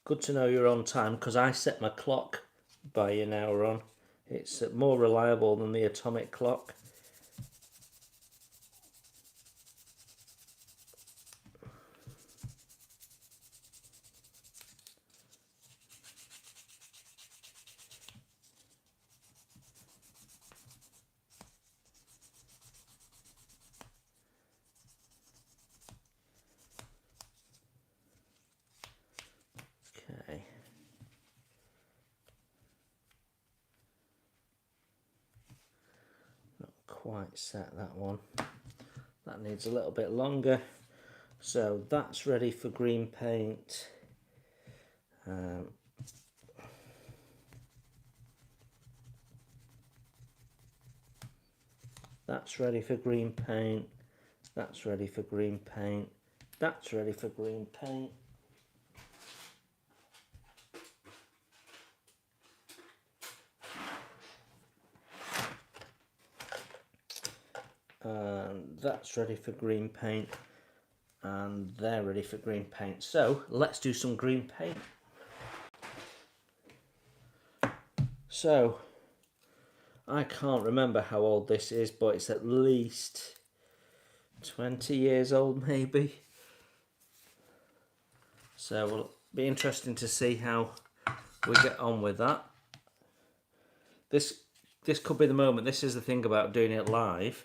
Good to know you're on time, because I set my clock by you now, Ron. It's more reliable than the atomic clock. Okay. Not quite set, that one. That needs a little bit longer. So that's ready for green paint. That's ready for green paint. That's ready for green paint. That's ready for green paint. And that's ready for green paint. And they're ready for green paint. So let's do some green paint. So, I can't remember how old this is, but it's at least 20 years old maybe. So it'll be interesting to see how we get on with that. This could be the moment. This is the thing about doing it live.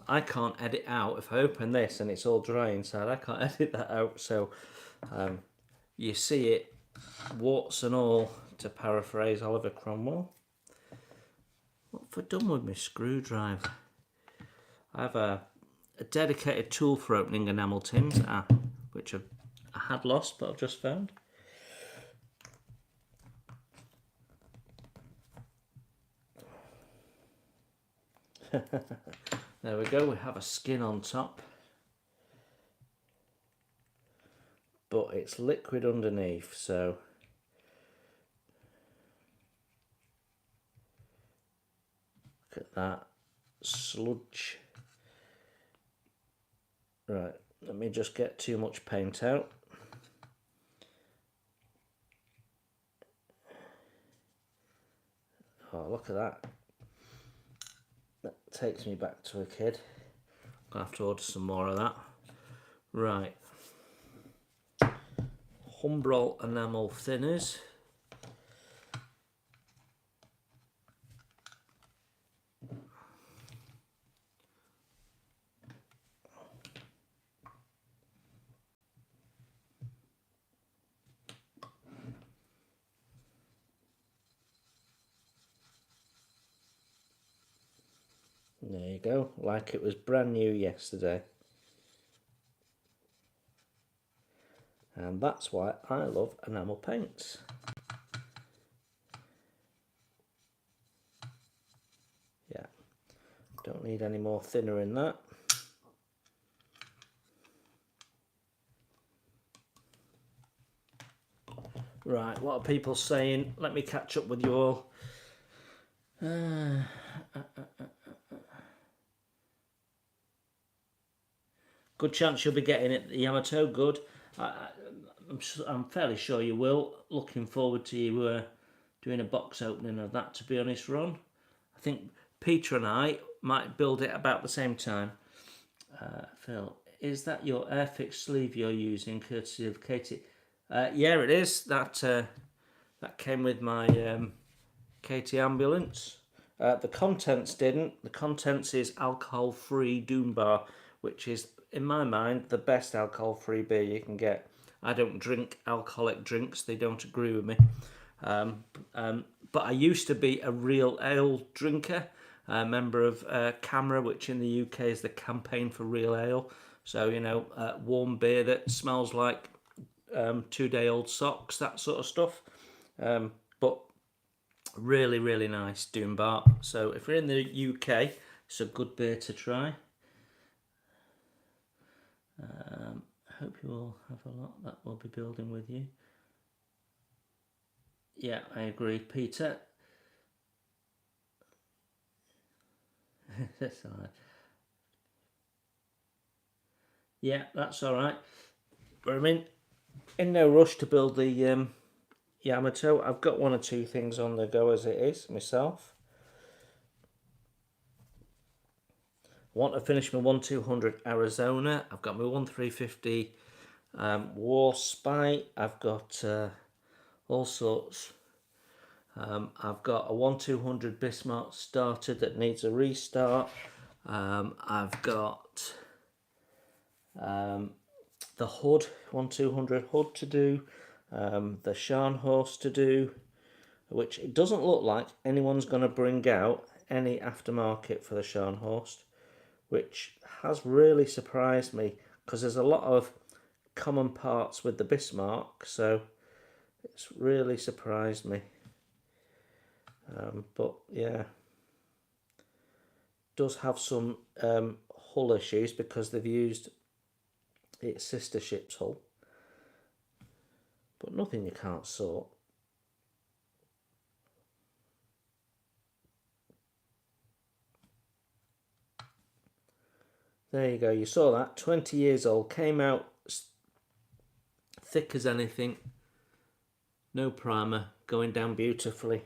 I can't edit out. If I open this and it's all dry inside, I can't edit that out. So you see it, warts and all, to paraphrase Oliver Cromwell. What have I done with my screwdriver? I have a dedicated tool for opening enamel tins, which I had lost, but I've just found. There we go, we have a skin on top, but it's liquid underneath, so look at that sludge. Right, let me just get too much paint out. Oh, look at that. That takes me back to a kid. I'll have to order some more of that. Right. Humbrol enamel thinners. There you go, like it was brand new yesterday. And that's why I love enamel paints. Yeah, don't need any more thinner in that. Right, what are people saying? Let me catch up with you all. Good chance you'll be getting it, Yamato. Good. I'm fairly sure you will. Looking forward to you doing a box opening of that, to be honest, Ron. I think Peter and I might build it about the same time. Phil, is that your Airfix sleeve you're using, courtesy of Katie? Yeah, it is. That came with my Katie ambulance. The contents didn't. The contents is alcohol-free Doom Bar, which is, in my mind, the best alcohol-free beer you can get. I don't drink alcoholic drinks. They don't agree with me. But I used to be a real ale drinker, a member of CAMRA, which in the UK is the Campaign for Real Ale. So, you know, warm beer that smells like 2-day-old socks, that sort of stuff. But really, really nice Doom Bar. So if you're in the UK, it's a good beer to try. I hope you all have a lot that we'll be building with you. Yeah, I agree, Peter. That's all right. Yeah, that's all right. But I mean, in no rush to build the Yamato. I've got one or two things on the go as it is myself. I want to finish my 1200 Arizona. I've got my 1350 War Spy. I've got all sorts. I've got a 1200 Bismarck starter that needs a restart. I've got the hood, 1200 hood to do, the Scharnhorst to do, which it doesn't look like anyone's going to bring out any aftermarket for the Scharnhorst, which has really surprised me because there's a lot of common parts with the Bismarck, so it's really surprised me. But yeah, does have some hull issues because they've used its sister ship's hull, but nothing you can't sort. There you go, you saw that, 20 years old, came out thick as anything, no primer, going down beautifully.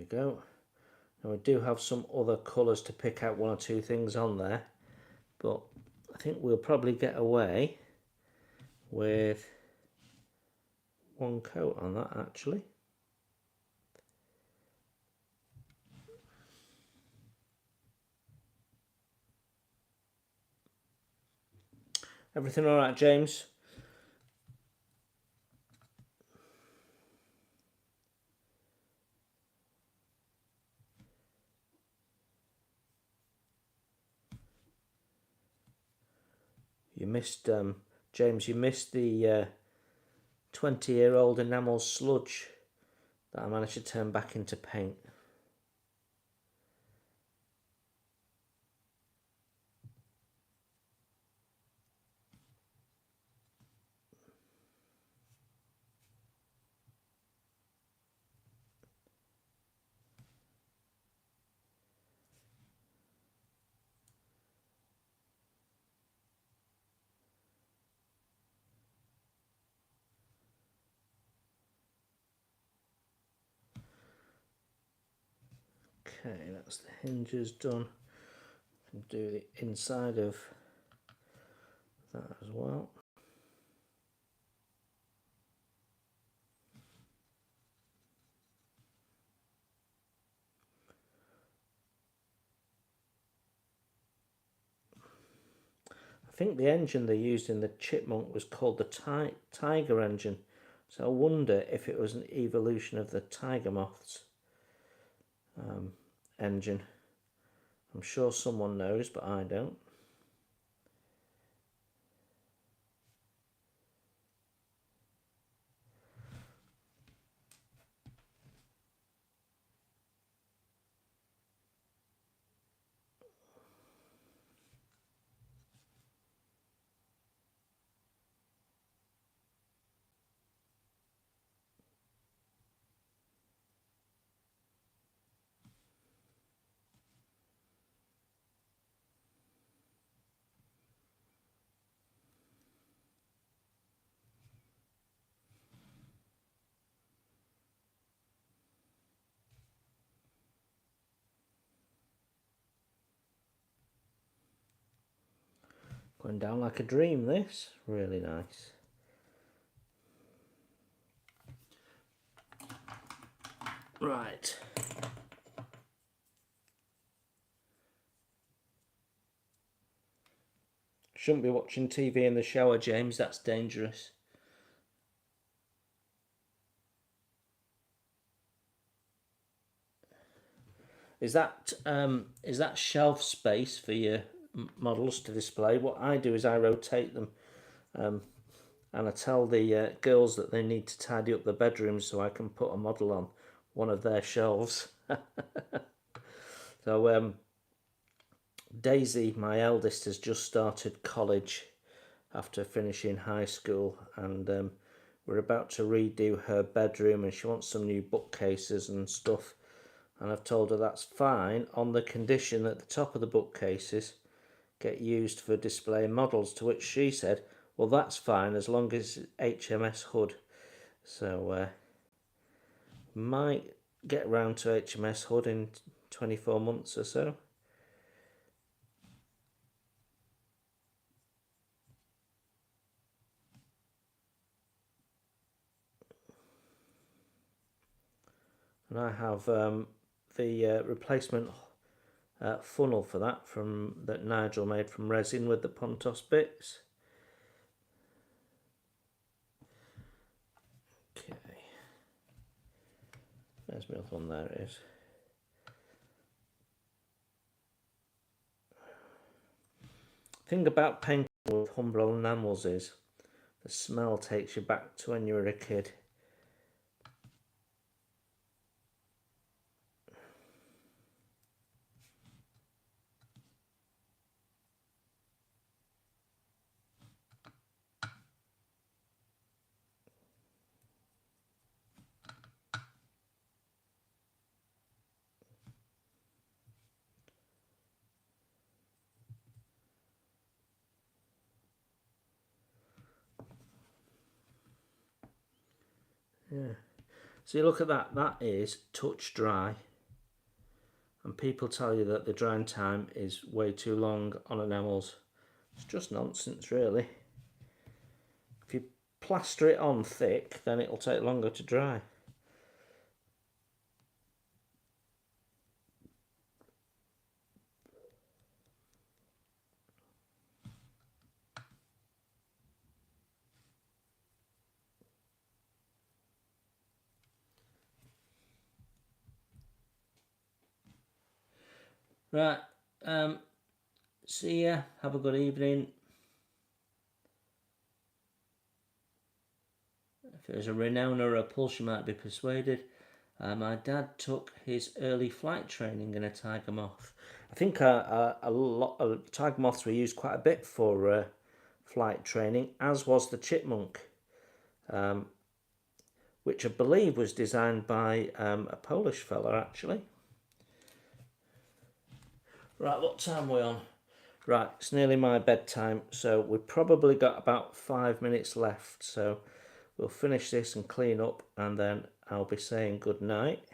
go. Now we do have some other colours to pick out, one or two things on there, but I think we'll probably get away with one coat on that actually. Everything all right, James? You missed, James, you missed the 20-year-old enamel sludge that I managed to turn back into paint. Okay, that's the hinges done. Can do the inside of that as well. I think the engine they used in the Chipmunk was called the Tiger engine, so I wonder if it was an evolution of the Tiger Moth's engine. I'm sure someone knows, but I don't. Going down like a dream, this. Really nice. Right. Shouldn't be watching TV in the shower, James. That's dangerous. Is that shelf space for your models to display? What I do is I rotate them, and I tell the girls that they need to tidy up the bedrooms so I can put a model on one of their shelves. So Daisy, my eldest, has just started college after finishing high school, and we're about to redo her bedroom, and she wants some new bookcases and stuff. And I've told her that's fine on the condition that the top of the bookcases get used for displaying models, to which she said, well, that's fine as long as it's HMS Hood. So might get round to HMS Hood in 24 months or so. And I have the replacement funnel for that that Nigel made from resin with the Pontos bits. Okay, there's my other one. There it is. The thing about painting with Humbrol enamels is the smell takes you back to when you were a kid. Yeah. So you look at that, that is touch dry. and people tell you that the drying time is way too long on enamels. It's just nonsense, really. If you plaster it on thick, then it'll take longer to dry. Right, see ya, have a good evening. If it was a renown or a pulse, you might be persuaded. My dad took his early flight training in a tiger moth. I think a lot of tiger moths were used quite a bit for flight training, as was the chipmunk, which I believe was designed by a Polish fella, actually. Right, what time are we on? Right, it's nearly my bedtime, so we've probably got about 5 minutes left, so we'll finish this and clean up, and then I'll be saying good night.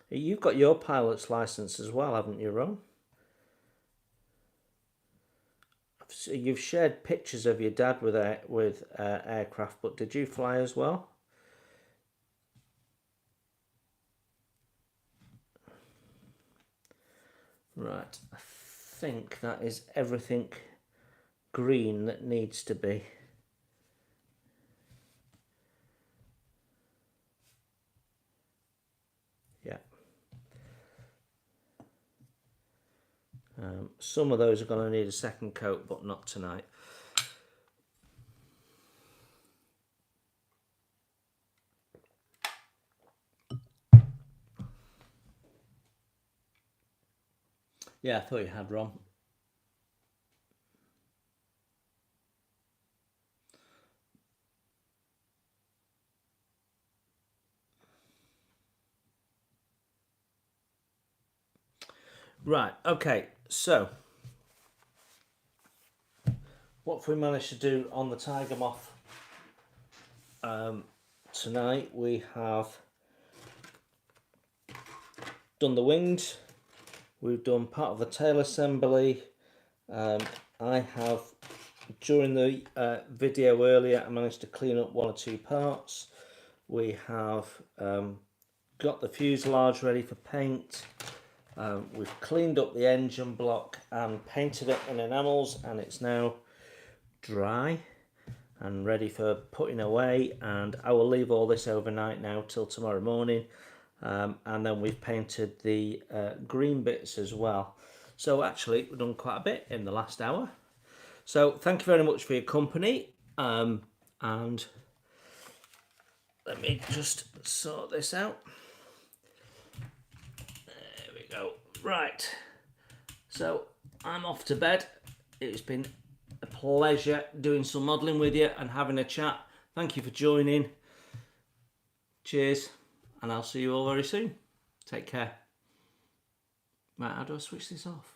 You've got your pilot's license as well, haven't you, Ron? You've shared pictures of your dad with aircraft, but did you fly as well? Right, I think that is everything green that needs to be. Yeah. Some of those are going to need a second coat, but not tonight. Yeah, I thought you had, Ron. Right, okay, so what have we managed to do on the tiger moth? Tonight we have done the wings, we've done part of the tail assembly. I have, during the video earlier, I managed to clean up 1 or 2 parts. We have got the fuselage ready for paint. We've cleaned up the engine block and painted it in enamels, and it's now dry and ready for putting away, and I will leave all this overnight now till tomorrow morning. And then we've painted the green bits as well. So actually we've done quite a bit in the last hour. So thank you very much for your company, and let me just sort this out. There we go. Right, so I'm off to bed. It's been a pleasure doing some modelling with you and having a chat. Thank you for joining. Cheers, and I'll see you all very soon. Take care. Right, how do I switch this off?